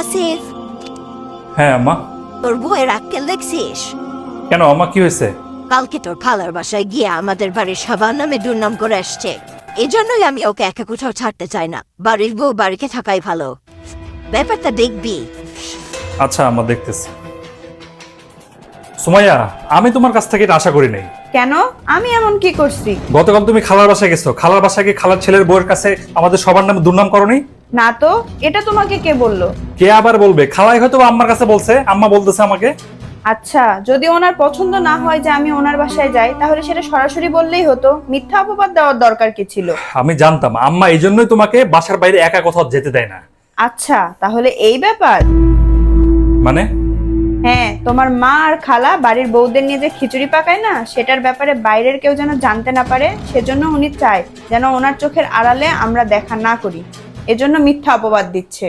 আসিফ, হ্যাঁ আম্মা। তোর বউয়ের আক্কেল দেখছিস? কেন আম্মা, কি হয়েছে? কালকে তোর খালার বাসায় গিয়ে আমাদের বাড়ির সবার নামে দুর্নাম করে আসছে। এই জন্যই আমি ওকে একা কোথাও ছাড়তে চাই না। বাড়ির বউ বাড়িতে থাকাই ভালো। ব্যাপারটা দেখবি। আচ্ছা আম্মা, দেখতেছি। সুমাইয়া, আমি তোমার কাছ থেকে এটা আশা করি নাই। কেন? আমি এমন কি করছি? গতকাল তুমি খালার বাসায় গেছো, খালার বাসায় গিয়ে খালার ছেলের বউয়ের কাছে আমাদের সবার নামে দুর্নাম করনি? না তো, এটা তোমাকে কে বললো? কে আবার বলবে? খালাই হয়তো আম্মার কাছে বলছে, আম্মা বলতেছে আমাকে। আচ্ছা, যদি ওনার পছন্দ না হয় যে আমি ওনার বাসায় যাই, তাহলে সেটা সরাসরি বললেই হতো। মিথ্যা অপবাদ দেওয়ার দরকার কি ছিল? আমি জানতাম আম্মা এই জন্যই তোমাকে বাসার বাইরে একা কোথাও যেতে দেয় না। আচ্ছা, তাহলে এই ব্যাপার। মানে? হ্যাঁ, তোমার মা আর খালা বাড়ির বউদের নিয়ে যে খিচুড়ি পাকায় না, সেটার ব্যাপারে বাইরের কেউ যেন জানতে না পারে, সেজন্য উনি চায় যেন ওনার চোখের আড়ালে আমরা দেখা না করি। এজন্য মিথ্যা অপবাদ দিচ্ছে।